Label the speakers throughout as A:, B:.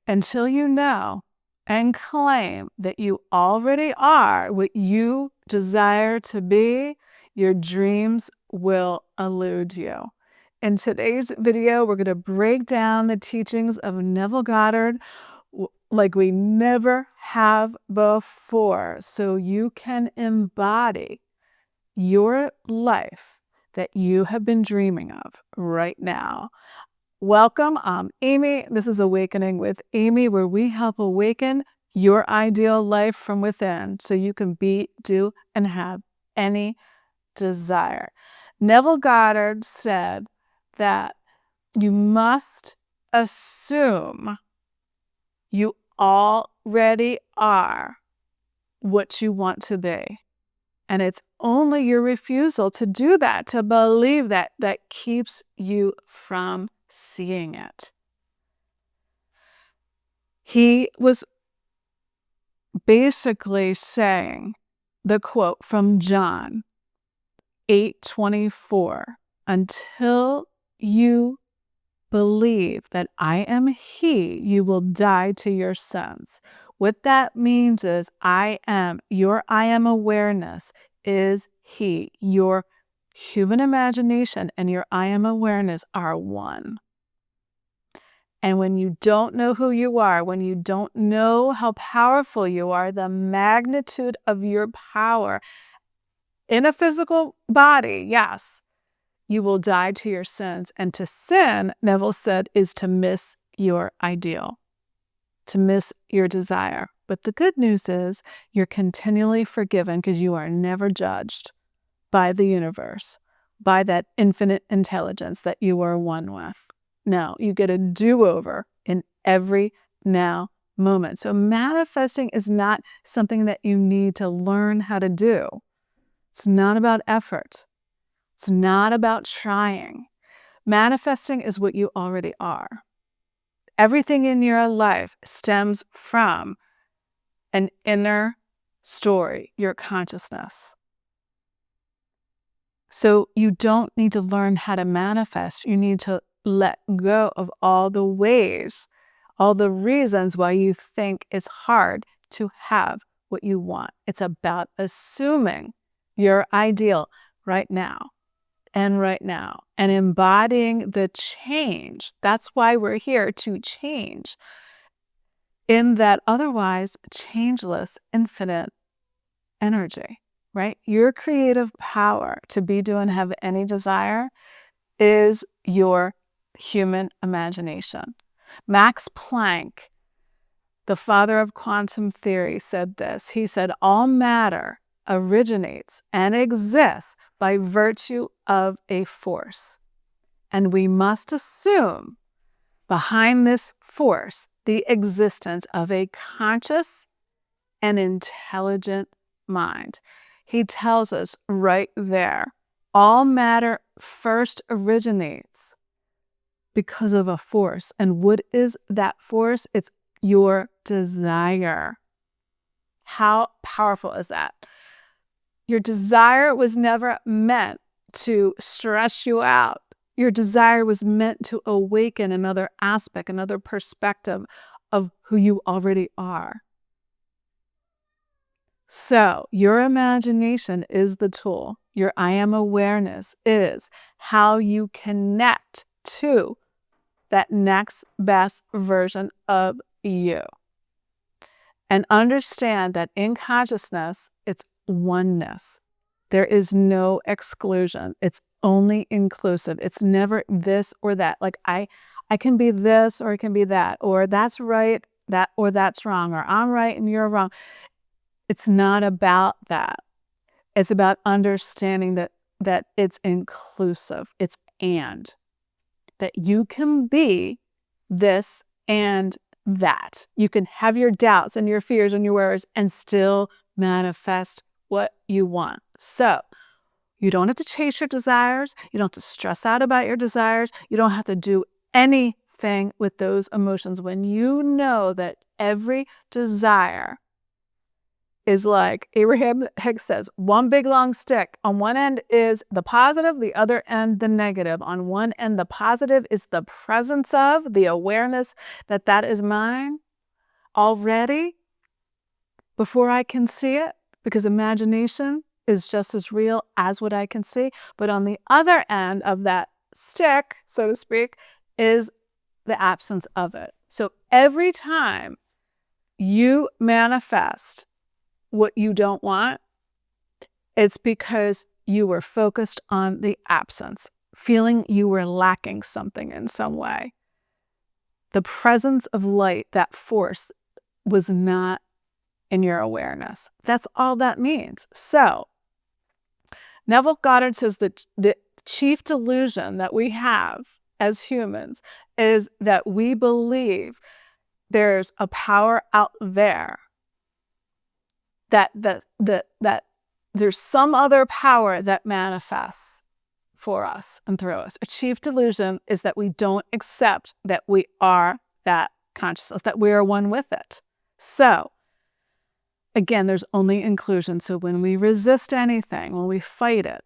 A: until you know and claim that you already are what you desire to be, your dreams will elude you. In today's video, we're going to break down the teachings of Neville Goddard like we never have before, so you can embody your life that you have been dreaming of right now. Welcome, I'm Amy. This is Awakening with Amy, where we help awaken your ideal life from within so you can be, do, and have any desire. Neville Goddard said that you must assume you already are what you want to be. And it's only your refusal to do that, to believe that, that keeps you from seeing it. He was basically saying the quote from John 8:24, until you believe that I am He, you will die to your sins. What that means is I am awareness is He. Your human imagination and your I am awareness are one. And when you don't know who you are, when you don't know how powerful you are, the magnitude of your power in a physical body, yes, you will die to your sins. And to sin, Neville said, is to miss your ideal, to miss your desire. But the good news is you're continually forgiven because you are never judged by the universe, by that infinite intelligence that you are one with. No, you get a do-over in every now moment. So manifesting is not something that you need to learn how to do. It's not about effort. It's not about trying. Manifesting is what you already are. Everything in your life stems from an inner story, your consciousness. So you don't need to learn how to manifest. You need to let go of all the ways, all the reasons why you think it's hard to have what you want. It's about assuming your ideal right now. And right now, and embodying the change. That's why we're here, to change in that otherwise changeless, infinite energy, right? Your creative power to be, do, and have any desire is your human imagination. Max Planck, the father of quantum theory, said this. He said, all matter originates and exists by virtue of a force. And we must assume behind this force the existence of a conscious and intelligent mind. He tells us right there, all matter first originates because of a force. And what is that force? It's your desire. How powerful is that? Your desire was never meant to stress you out. Your desire was meant to awaken another aspect, another perspective of who you already are. So your imagination is the tool. Your I am awareness is how you connect to that next best version of you. And understand that in consciousness, it's oneness. There is no exclusion. It's only inclusive. It's never this or that. Like I can be this or I can be that, or that's right, that or that's wrong, or I'm right and you're wrong. It's not about that. It's about understanding that it's inclusive. It's and that you can be this and that. You can have your doubts and your fears and your worries and still manifest what you want. So you don't have to chase your desires. You don't have to stress out about your desires. You don't have to do anything with those emotions when you know that every desire is like Abraham Hicks says, one big long stick. On one end is the positive, the other end the negative. On one end, the positive is the presence of, the awareness that that is mine already before I can see it, because imagination is just as real as what I can see. But on the other end of that stick, so to speak, is the absence of it. So every time you manifest what you don't want, it's because you were focused on the absence, feeling you were lacking something in some way. The presence of light, that force, was not in your awareness. That's all that means. So Neville Goddard says that the chief delusion that we have as humans is that we believe there's a power out there, that there's some other power that manifests for us and through us. A chief delusion is that we don't accept that we are that consciousness, that we are one with it. So again, there's only inclusion. So when we resist anything, when we fight it,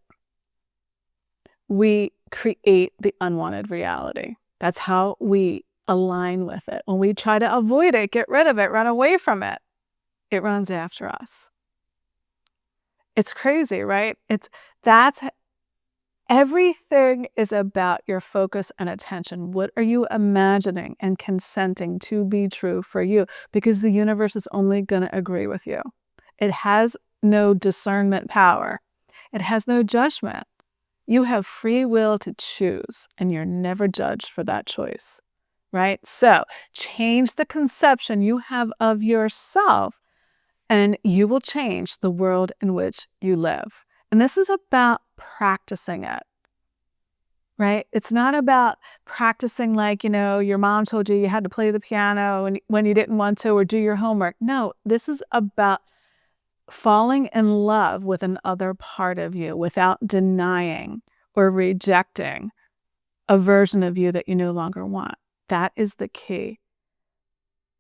A: we create the unwanted reality. That's how we align with it. When we try to avoid it, get rid of it, run away from it, it runs after us. It's crazy, right? Everything is about your focus and attention. What are you imagining and consenting to be true for you? Because the universe is only going to agree with you. It has no discernment power. It has no judgment. You have free will to choose, and you're never judged for that choice, right? So change the conception you have of yourself, and you will change the world in which you live. And this is about practicing it, right? It's not about practicing like, your mom told you had to play the piano when you didn't want to, or do your homework. No, this is about falling in love with another part of you without denying or rejecting a version of you that you no longer want. That is the key.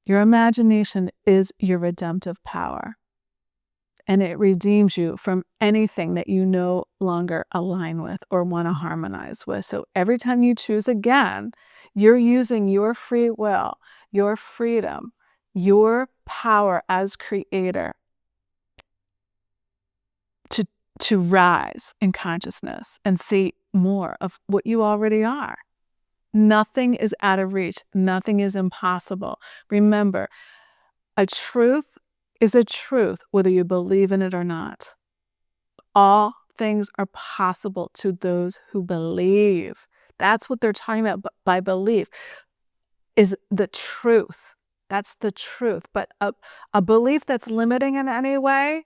A: Your imagination is your redemptive power, and it redeems you from anything that you no longer align with or want to harmonize with. So every time you choose again, you're using your free will, your freedom, your power as creator to rise in consciousness and see more of what you already are. Nothing is out of reach. Nothing is impossible. Remember, a truth is a truth whether you believe in it or not. All things are possible to those who believe. That's what they're talking about by belief, is the truth. That's the truth. But a belief that's limiting in any way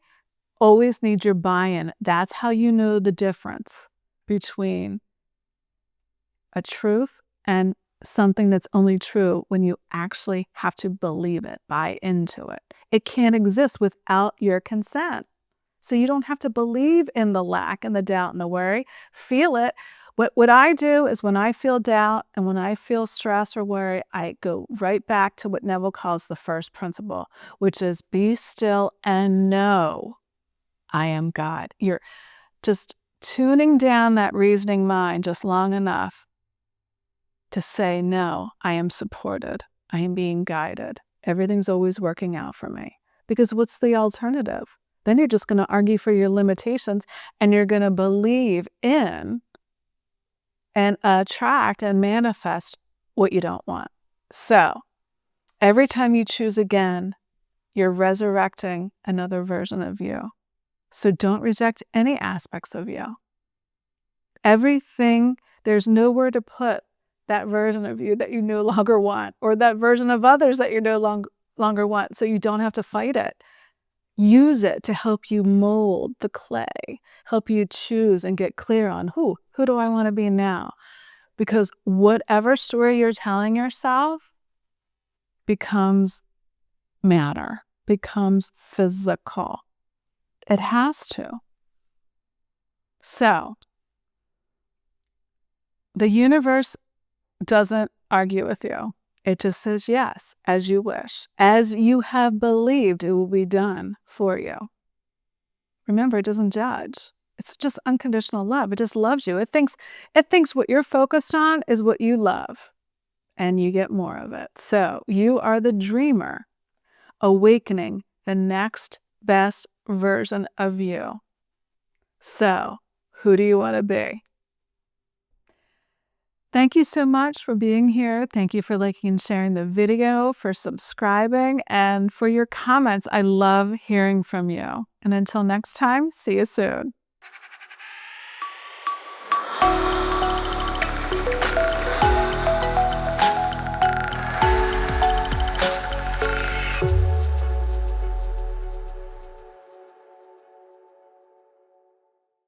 A: always needs your buy-in. That's how you know the difference between a truth and something that's only true when you actually have to believe it, buy into it. It can't exist without your consent. So you don't have to believe in the lack and the doubt and the worry. Feel it. What I do is when I feel doubt and when I feel stress or worry, I go right back to what Neville calls the first principle, which is be still and know I am God. You're just tuning down that reasoning mind just long enough to say, no, I am supported. I am being guided. Everything's always working out for me. Because what's the alternative? Then you're just going to argue for your limitations, and you're going to believe in and attract and manifest what you don't want. So every time you choose again, you're resurrecting another version of you. So don't reject any aspects of you. Everything, there's nowhere to put that version of you that you no longer want, or that version of others that you no longer want, so you don't have to fight it. Use it to help you mold the clay, help you choose and get clear on who do I want to be now? Because whatever story you're telling yourself becomes matter, becomes physical. It has to. So, the universe doesn't argue with you. It just says yes, as you wish. As you have believed, it will be done for you. Remember, it doesn't judge. It's just unconditional love. It just loves you. It thinks what you're focused on is what you love, and you get more of it. So you are the dreamer, awakening the next best version of you. So who do you want to be? Thank you so much for being here. Thank you for liking and sharing the video, for subscribing, and for your comments. I love hearing from you. And until next time, see you soon.